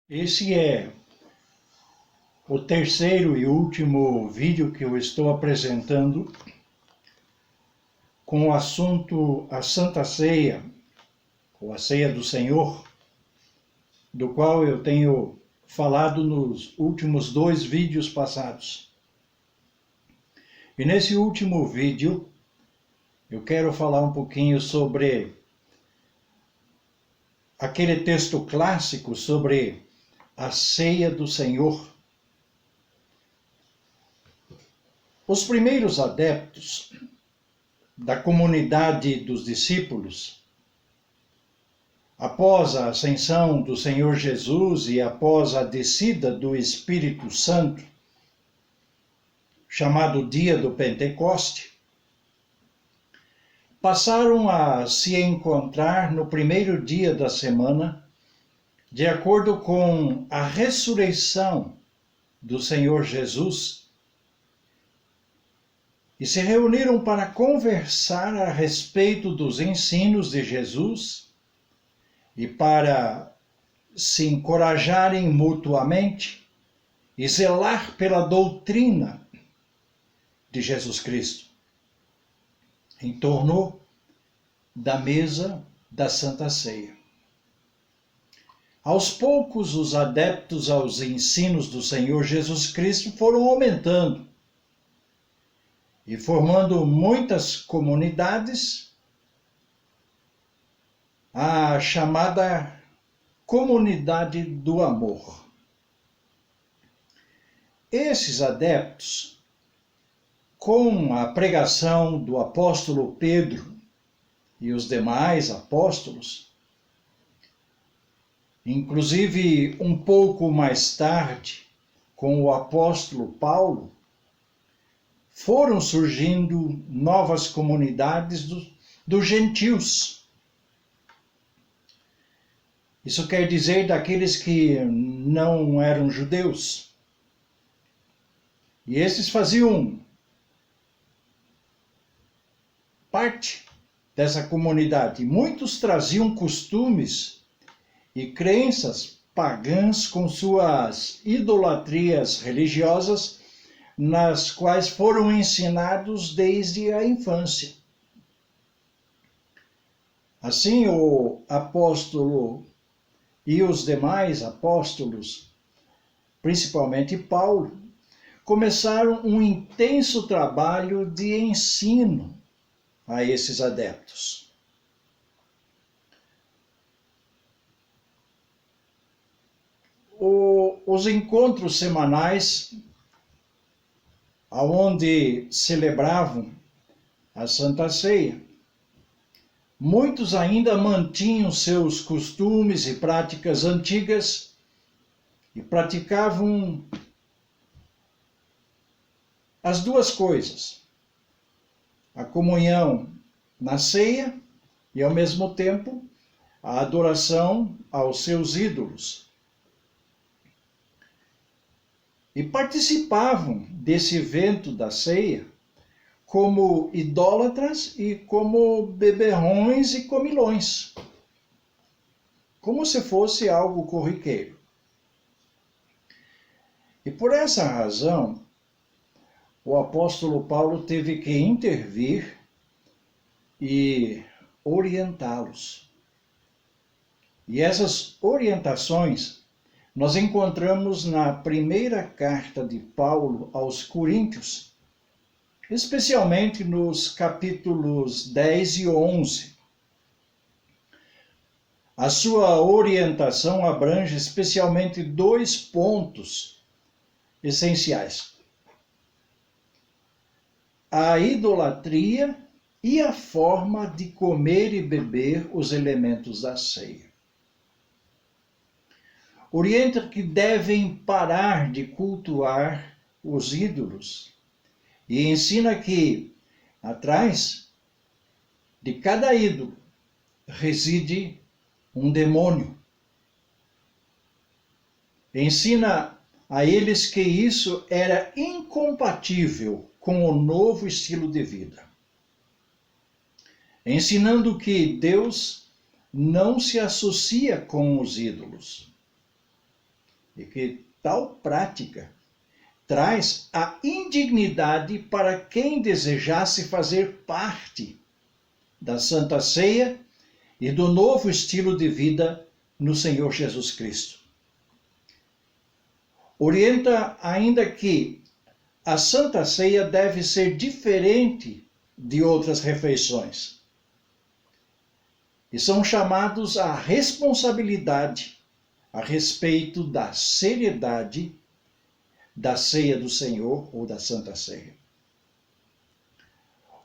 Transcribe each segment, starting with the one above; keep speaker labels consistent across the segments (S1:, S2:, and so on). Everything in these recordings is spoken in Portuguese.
S1: Esse é o terceiro e último vídeo que eu estou apresentando com o assunto a Santa Ceia, ou a Ceia do Senhor, do qual eu tenho falado nos últimos dois vídeos passados. E nesse último vídeo eu quero falar um pouquinho sobre aquele texto clássico sobre a Ceia do Senhor. Os primeiros adeptos da comunidade dos discípulos, após a ascensão do Senhor Jesus e após a descida do Espírito Santo, chamado Dia do Pentecoste, passaram a se encontrar no primeiro dia da semana, de acordo com a ressurreição do Senhor Jesus, e se reuniram para conversar a respeito dos ensinos de Jesus e para se encorajarem mutuamente e zelar pela doutrina de Jesus Cristo, em torno da mesa da Santa Ceia. Aos poucos, os adeptos aos ensinos do Senhor Jesus Cristo foram aumentando e formando muitas comunidades, a chamada comunidade do amor. Esses adeptos, com a pregação do apóstolo Pedro e os demais apóstolos, inclusive um pouco mais tarde, com o apóstolo Paulo, foram surgindo novas comunidades dos gentios. Isso quer dizer daqueles que não eram judeus. E esses faziam parte dessa comunidade. Muitos traziam costumes e crenças pagãs com suas idolatrias religiosas, nas quais foram ensinados desde a infância. Assim, o apóstolo e os demais apóstolos, principalmente Paulo, começaram um intenso trabalho de ensino a esses adeptos. Os encontros semanais, aonde celebravam a Santa Ceia, muitos ainda mantinham seus costumes e práticas antigas e praticavam as duas coisas: a comunhão na ceia e, ao mesmo tempo, a adoração aos seus ídolos. E participavam desse evento da ceia como idólatras e como beberrões e comilões, como se fosse algo corriqueiro. E por essa razão, o apóstolo Paulo teve que intervir e orientá-los. E essas orientações nós encontramos na primeira carta de Paulo aos Coríntios, especialmente nos capítulos 10 e 11. A sua orientação abrange especialmente dois pontos essenciais: a idolatria e a forma de comer e beber os elementos da ceia. Orienta que devem parar de cultuar os ídolos e ensina que, atrás de cada ídolo, reside um demônio. Ensina a eles que isso era incompatível com o novo estilo de vida, ensinando que Deus não se associa com os ídolos. e que tal prática traz a indignidade para quem desejasse fazer parte da Santa Ceia e do novo estilo de vida no Senhor Jesus Cristo. Orienta ainda que a Santa Ceia deve ser diferente de outras refeições. E são chamados à responsabilidade a respeito da seriedade da ceia do Senhor ou da Santa Ceia.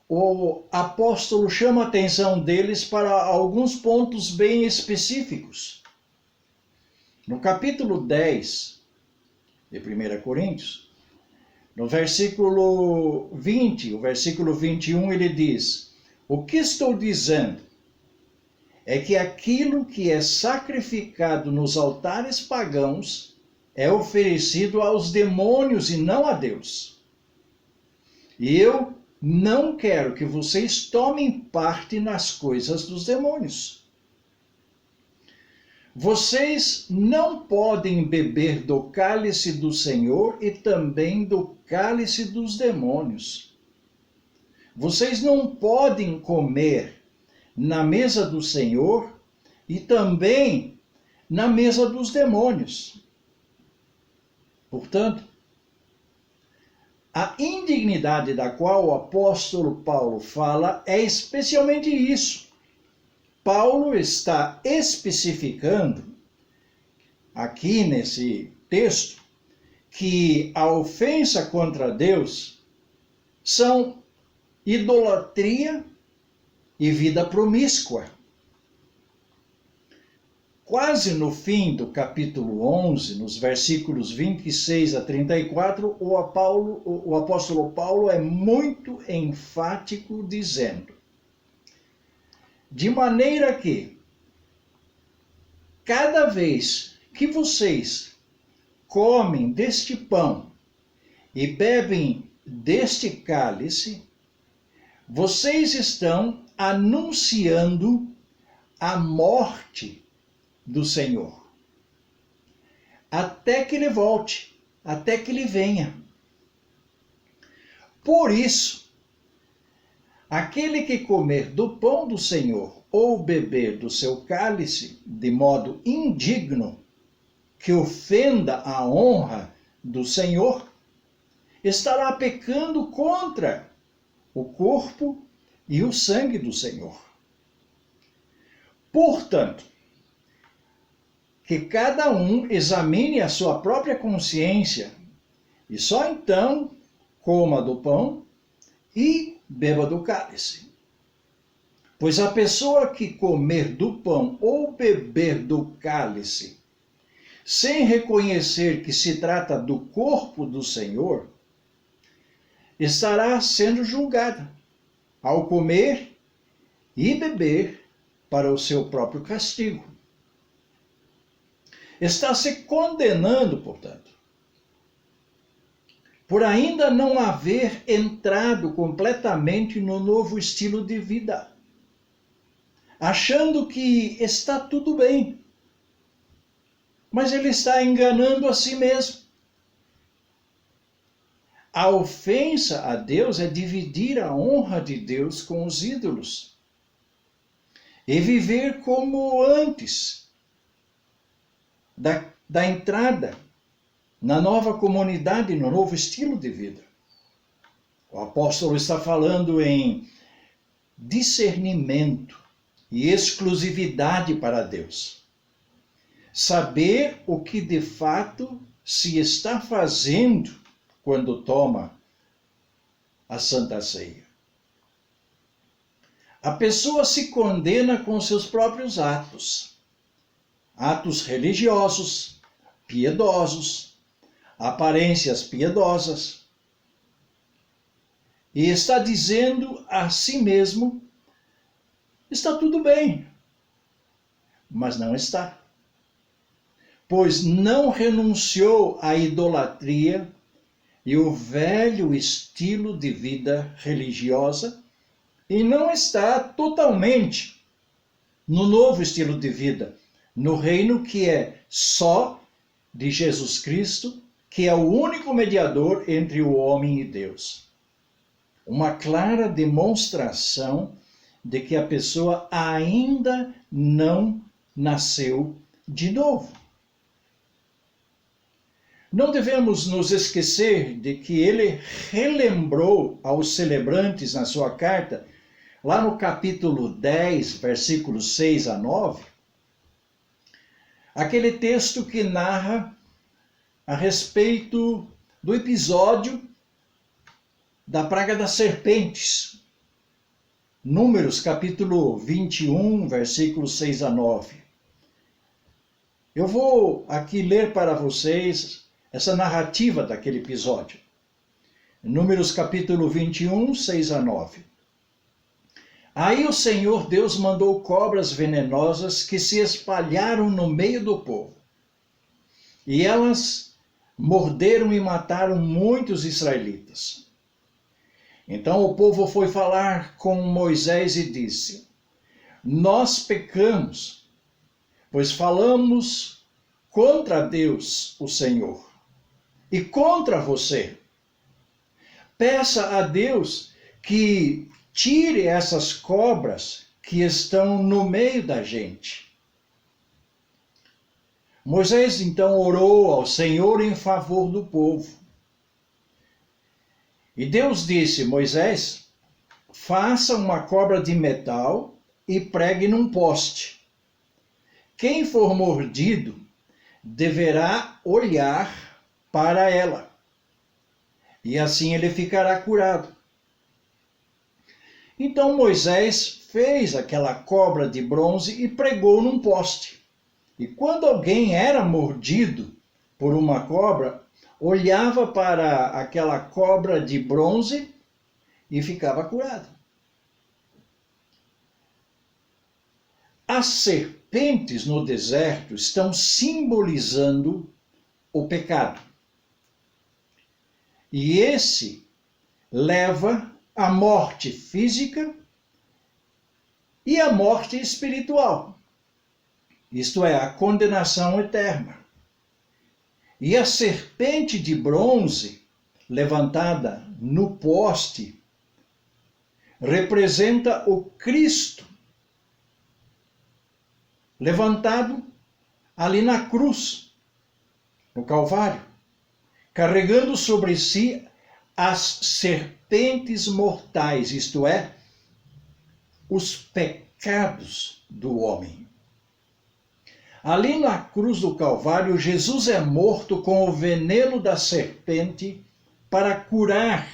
S1: O apóstolo chama a atenção deles para alguns pontos bem específicos. No capítulo 10 de 1 Coríntios, no versículo 20, o versículo 21, ele diz: o que estou dizendo é que aquilo que é sacrificado nos altares pagãos é oferecido aos demônios e não a Deus. E eu não quero que vocês tomem parte nas coisas dos demônios. Vocês não podem beber do cálice do Senhor e também do cálice dos demônios. Vocês não podem comer na mesa do Senhor e também na mesa dos demônios. Portanto, a indignidade da qual o apóstolo Paulo fala é especialmente isso. Paulo está especificando aqui nesse texto que a ofensa contra Deus são idolatria e vida promíscua. Quase no fim do capítulo 11, nos versículos 26 a 34, o apóstolo Paulo é muito enfático dizendo: de maneira que, cada vez que vocês comem deste pão e bebem deste cálice, vocês estão anunciando a morte do Senhor, até que ele volte, até que ele venha. Por isso, aquele que comer do pão do Senhor ou beber do seu cálice de modo indigno, que ofenda a honra do Senhor, estará pecando contra o corpo e o sangue do Senhor. Portanto, que cada um examine a sua própria consciência e só então coma do pão e beba do cálice. Pois a pessoa que comer do pão ou beber do cálice, sem reconhecer que se trata do corpo do Senhor, estará sendo julgada ao comer e beber para o seu próprio castigo. Está se condenando, portanto, por ainda não haver entrado completamente no novo estilo de vida, achando que está tudo bem, mas ele está enganando a si mesmo. A ofensa a Deus é dividir a honra de Deus com os ídolos e viver como antes da entrada na nova comunidade, no novo estilo de vida. O apóstolo está falando em discernimento e exclusividade para Deus. Saber o que de fato se está fazendo quando toma a Santa Ceia. A pessoa se condena com seus próprios atos religiosos, piedosos, aparências piedosas, e está dizendo a si mesmo: está tudo bem, mas não está, pois não renunciou à idolatria e o velho estilo de vida religiosa e não está totalmente no novo estilo de vida, no reino que é só de Jesus Cristo, que é o único mediador entre o homem e Deus. Uma clara demonstração de que a pessoa ainda não nasceu de novo. Não devemos nos esquecer de que ele relembrou aos celebrantes na sua carta, lá no capítulo 10, versículos 6 a 9, aquele texto que narra a respeito do episódio da praga das serpentes. Números, capítulo 21, versículos 6 a 9. Eu vou aqui ler para vocês essa narrativa daquele episódio. Números, capítulo 21, 6 a 9. Aí o Senhor Deus mandou cobras venenosas que se espalharam no meio do povo. E elas morderam e mataram muitos israelitas. Então o povo foi falar com Moisés e disse: Nós pecamos, pois falamos contra Deus, o Senhor, e contra você. Peça a Deus que tire essas cobras que estão no meio da gente. Moisés então orou ao Senhor em favor do povo. E Deus disse: Moisés, faça uma cobra de metal e pregue num poste. Quem for mordido deverá olhar para ela, e assim ele ficará curado. Então Moisés fez aquela cobra de bronze e pregou num poste. E quando alguém era mordido por uma cobra, olhava para aquela cobra de bronze e ficava curado. As serpentes no deserto estão simbolizando o pecado. E esse leva à morte física e à morte espiritual. Isto é, a condenação eterna. E a serpente de bronze, levantada no poste, representa o Cristo, levantado ali na cruz, no Calvário, carregando sobre si as serpentes mortais, isto é, os pecados do homem. Ali na cruz do Calvário, Jesus é morto com o veneno da serpente para curar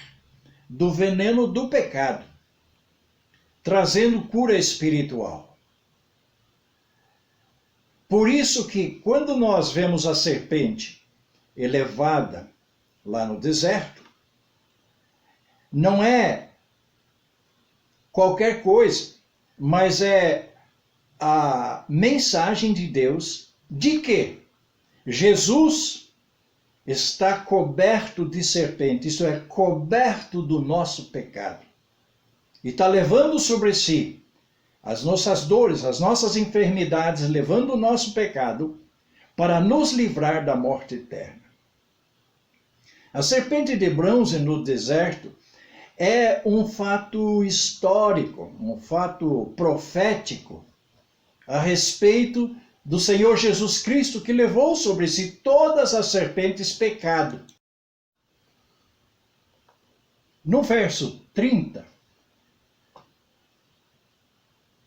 S1: do veneno do pecado, trazendo cura espiritual. Por isso que quando nós vemos a serpente elevada lá no deserto, não é qualquer coisa, mas é a mensagem de Deus de que Jesus está coberto de serpente, isto é, coberto do nosso pecado. E está levando sobre si as nossas dores, as nossas enfermidades, levando o nosso pecado para nos livrar da morte eterna. A serpente de bronze no deserto é um fato histórico, um fato profético a respeito do Senhor Jesus Cristo, que levou sobre si todas as serpentes pecado. No verso 30,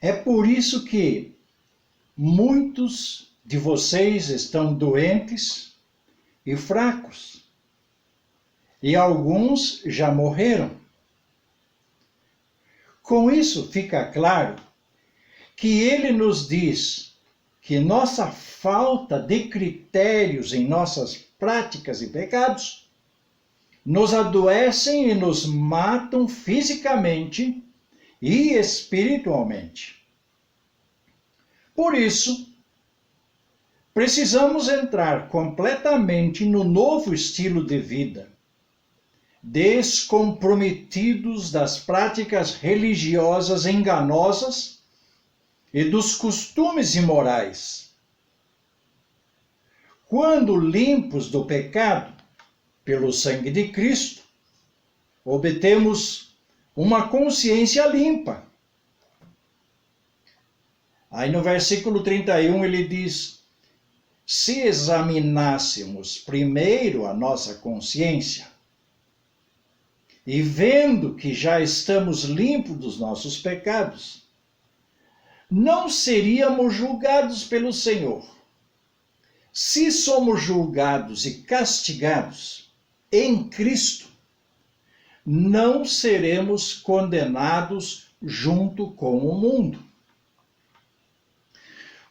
S1: é por isso que muitos de vocês estão doentes e fracos, e alguns já morreram. Com isso fica claro que ele nos diz que nossa falta de critérios em nossas práticas e pecados nos adoecem e nos matam fisicamente e espiritualmente. Por isso, precisamos entrar completamente no novo estilo de vida, descomprometidos das práticas religiosas enganosas e dos costumes imorais. quando limpos do pecado pelo sangue de Cristo, obtemos uma consciência limpa. Aí no versículo 31 ele diz: se examinássemos primeiro a nossa consciência, e vendo que já estamos limpos dos nossos pecados, não seríamos julgados pelo Senhor. Se somos julgados e castigados em Cristo, não seremos condenados junto com o mundo.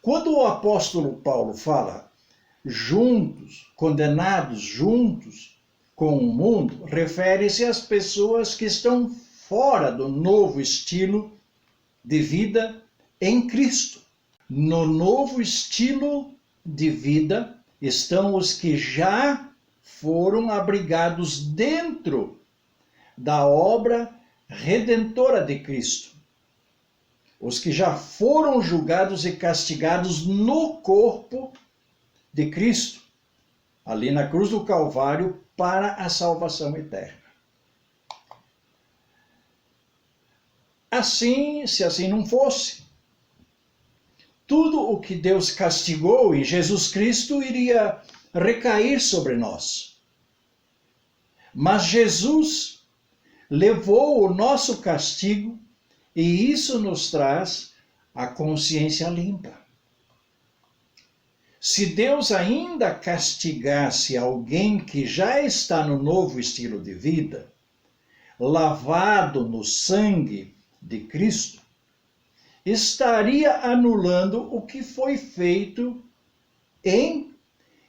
S1: Quando o apóstolo Paulo fala juntos, condenados juntos com o mundo, refere-se às pessoas que estão fora do novo estilo de vida em Cristo. No novo estilo de vida estão os que já foram abrigados dentro da obra redentora de Cristo. Os que já foram julgados e castigados no corpo de Cristo, ali na cruz do Calvário, para a salvação eterna. Assim, se assim não fosse, tudo o que Deus castigou em Jesus Cristo iria recair sobre nós. Mas Jesus levou o nosso castigo e isso nos traz a consciência limpa. Se Deus ainda castigasse alguém que já está no novo estilo de vida, lavado no sangue de Cristo, estaria anulando o que foi feito em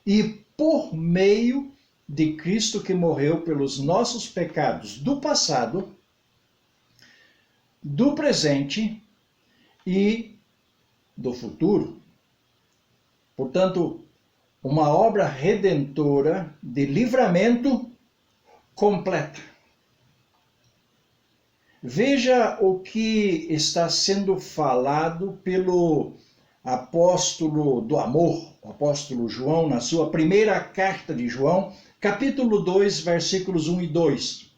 S1: e por meio de Cristo, que morreu pelos nossos pecados do passado, do presente e do futuro. Portanto, uma obra redentora de livramento completa. Veja o que está sendo falado pelo apóstolo do amor, o apóstolo João, na sua primeira carta de João, capítulo 2, versículos 1 e 2.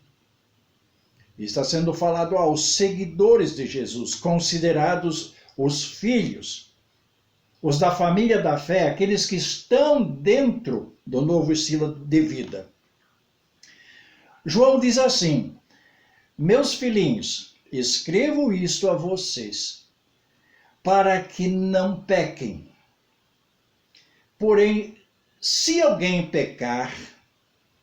S1: Está sendo falado aos seguidores de Jesus, considerados os filhos, os da família da fé, aqueles que estão dentro do novo estilo de vida. João diz assim: meus filhinhos, escrevo isto a vocês, para que não pequem. Porém, se alguém pecar,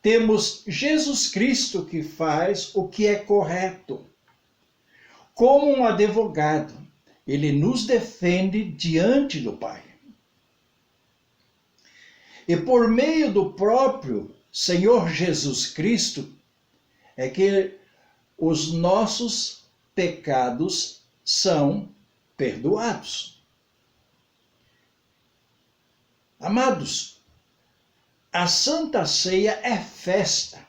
S1: temos Jesus Cristo que faz o que é correto. Como um advogado, ele nos defende diante do Pai. E por meio do próprio Senhor Jesus Cristo, é que os nossos pecados são perdoados. Amados, a Santa Ceia é festa.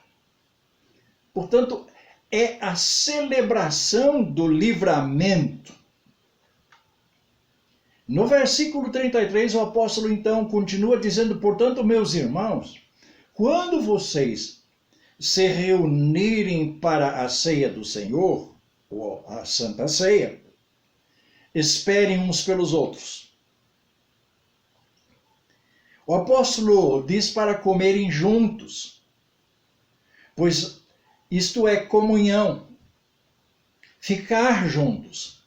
S1: Portanto, é a celebração do livramento. No versículo 33, o apóstolo então continua dizendo: portanto, meus irmãos, quando vocês se reunirem para a ceia do Senhor, ou a Santa Ceia, esperem uns pelos outros. O apóstolo diz para comerem juntos, pois isto é comunhão, ficar juntos.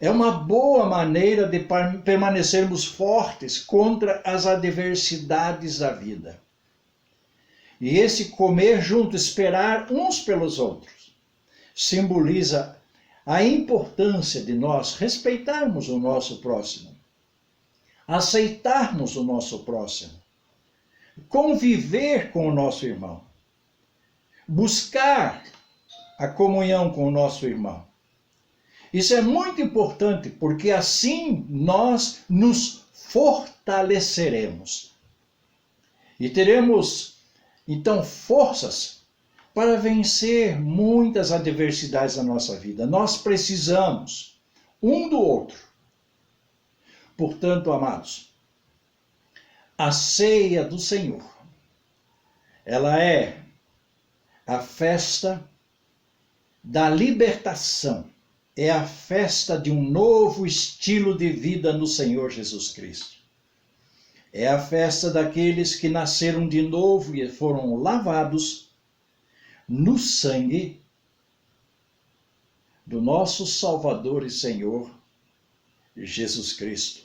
S1: É uma boa maneira de permanecermos fortes contra as adversidades da vida. E esse comer junto, esperar uns pelos outros, simboliza a importância de nós respeitarmos o nosso próximo, aceitarmos o nosso próximo, conviver com o nosso irmão, buscar a comunhão com o nosso irmão. Isso é muito importante, porque assim nós nos fortaleceremos e teremos então forças para vencer muitas adversidades da nossa vida. Nós precisamos um do outro. Portanto, amados, A ceia do Senhor, ela é a festa da libertação, é a festa de um novo estilo de vida no Senhor Jesus Cristo. É a festa daqueles que nasceram de novo e foram lavados no sangue do nosso Salvador e Senhor Jesus Cristo.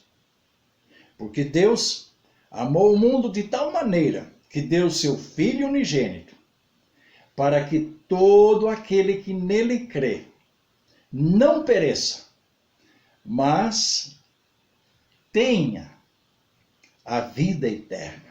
S1: Porque Deus amou o mundo de tal maneira que deu seu Filho unigênito, para que todo aquele que nele crê não pereça, mas tenha a vida eterna.